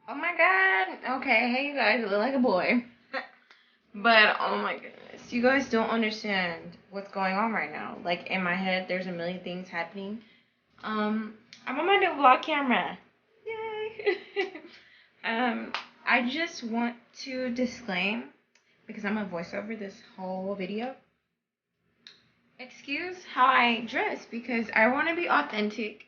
Oh my god. Okay, hey you guys, I look like a boy. But oh my goodness, you guys don't understand what's going on right now. Like in my head, there's a million things happening. I'm on my new vlog camera. Yay! um, I just want to disclaim because I'm a voiceover this whole video. Excuse how I dress because I want to be authentic.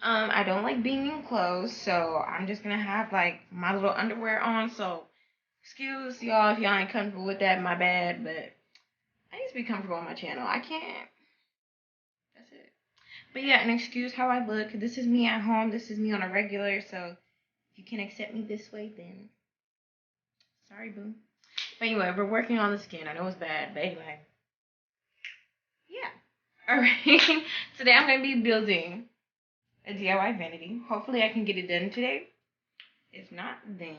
I don't like being in clothes, so I'm just gonna have like my little underwear on. So, excuse y'all if y'all ain't comfortable with that. My bad, but I need to be comfortable on my channel. I can't. That's it. But yeah, and excuse how I look. This is me at home. This is me on a regular. So if you can accept me this way, then sorry, boo. But anyway, we're working on the skin. I know it's bad, but anyway, yeah. All right. Today I'm gonna be building a DIY vanity. Hopefully I can get it done today. If not, then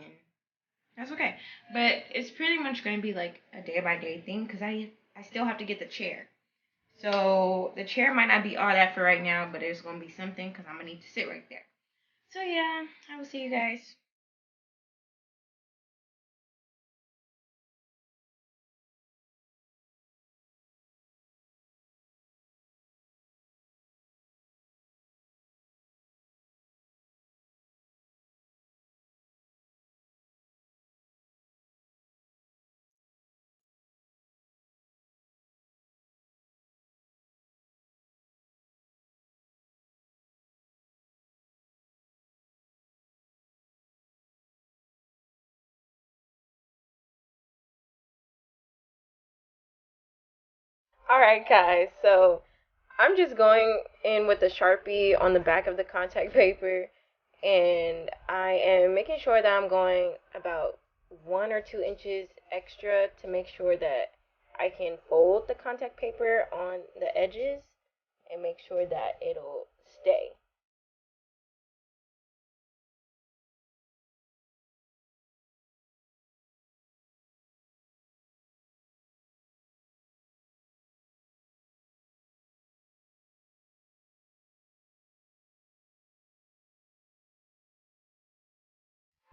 that's okay. But it's pretty much going to be like a day by day thing because I still have to get the chair. So the chair might not be all that for right now, but it's going to be something because I'm going to need to sit right there. So yeah, I will see you guys. Alright guys, so I'm just going in with a Sharpie on the back of the contact paper and I am making sure that I'm going about 1 or 2 inches extra to make sure that I can fold the contact paper on the edges and make sure that it'll stay.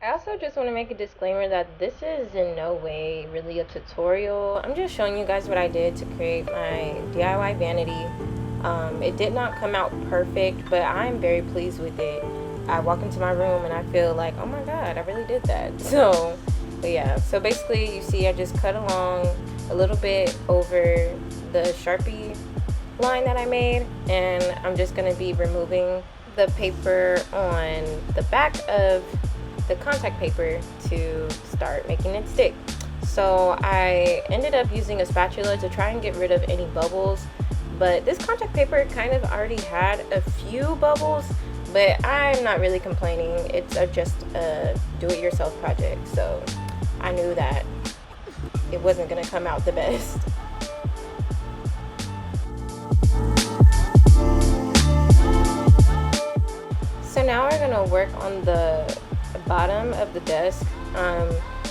I also just want to make a disclaimer that this is in no way really a tutorial. I'm just showing you guys what I did to create my DIY vanity. It did not come out perfect, but I'm very pleased with it. I walk into my room and I feel like, oh my god, I really did that. So, but yeah, so basically you see I just cut along a little bit over the Sharpie line that I made, and I'm just going to be removing the paper on the back of the contact paper to start making it stick. So I ended up using a spatula to try and get rid of any bubbles, but this contact paper kind of already had a few bubbles, but I'm not really complaining. It's just a do-it-yourself project, so I knew that it wasn't going to come out the best. So now we're going to work on the bottom of the desk.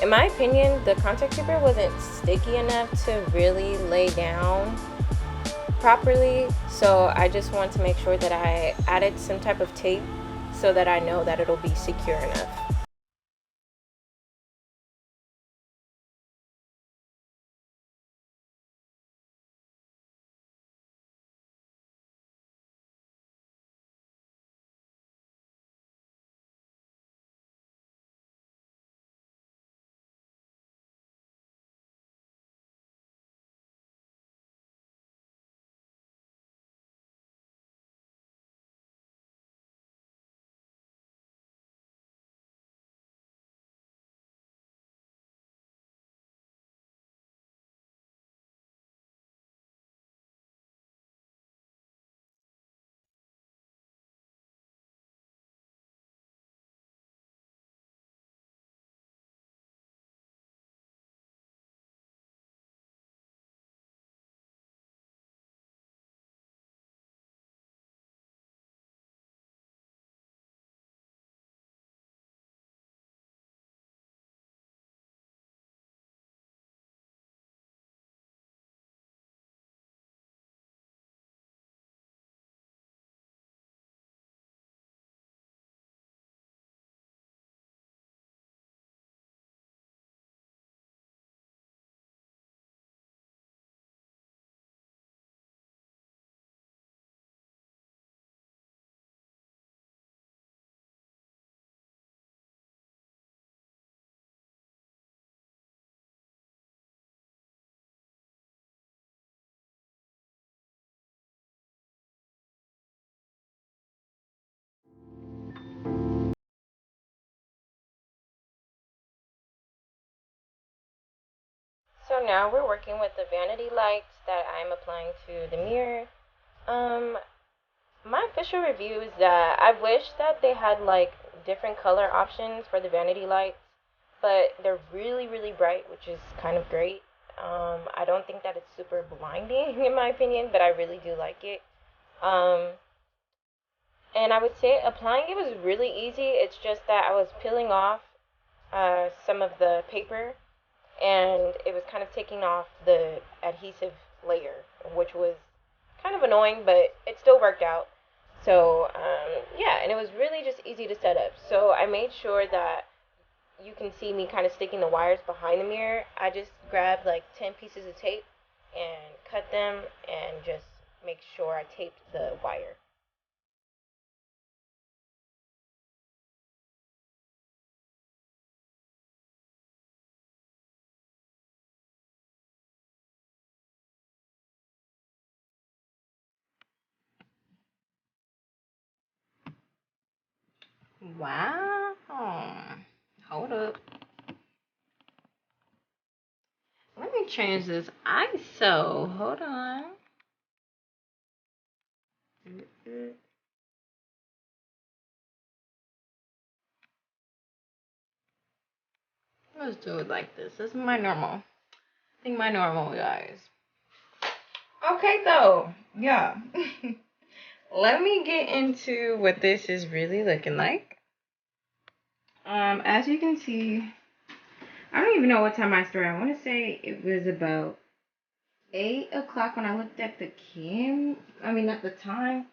In my opinion, the contact paper wasn't sticky enough to really lay down properly, so I just want to make sure that I added some type of tape so that I know that it'll be secure enough. so now we're working with the vanity lights that I'm applying to the mirror. Um, my official review is that I wish that they had like different color options for the vanity lights, but they're really, really bright, which is kind of great. I don't think that it's super blinding in my opinion, but I really do like it. Um, and I would say applying it was really easy. It's just that I was peeling off some of the paper, and it was kind of taking off the adhesive layer, which was kind of annoying, but it still worked out. So yeah, and it was really just easy to set up. So I made sure that you can see me kind of sticking the wires behind the mirror. I just grabbed like 10 pieces of tape and cut them and just make sure I taped the wire. Wow. Hold up. Let me change this ISO. Hold on. Let's do it like this. This is my normal. I think my normal, guys. Okay, though. Yeah. Let me get into what this is really looking like. As you can see, I don't even know what time I started. I want to say it was about 8 o'clock when I looked at the I mean, not the time.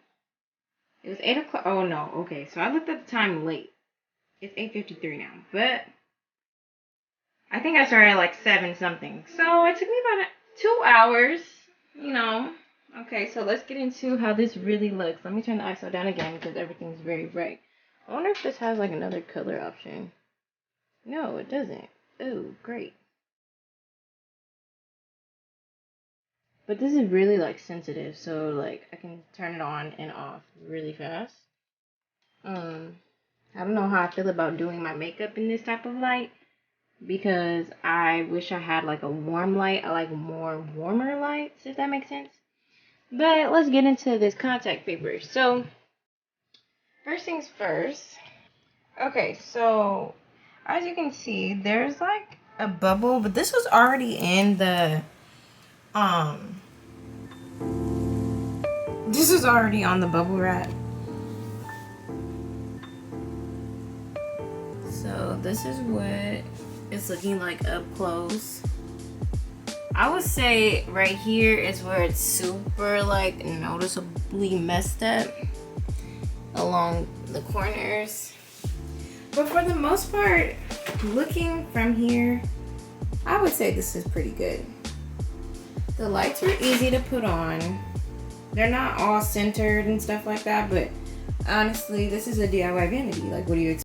It was 8 o'clock. Oh, no. Okay, so I looked at the time late. It's 8:53 now. But I think I started at like 7 something. So it took me about 2 hours, you know. Okay, so let's get into how this really looks. Let me turn the ISO down again because everything's very bright. I wonder if this has like another color option. No, it doesn't. Oh, great. But this is really like sensitive, so like I can turn it on and off really fast. I don't know how I feel about doing my makeup in this type of light because I wish I had like a warm light. I like more warmer lights, if that makes sense. But let's get into this contact paper. So, first things first. Okay, so as you can see, there's like a bubble, but this was already in the um this was already on the bubble wrap. So this is what it's looking like up close. I would say right here is where it's super like noticeably messed up along the corners. But for the most part, looking from here, I would say this is pretty good. The lights were easy to put on. They're not all centered and stuff like that, but honestly, this is a DIY vanity. Like, what do you expect?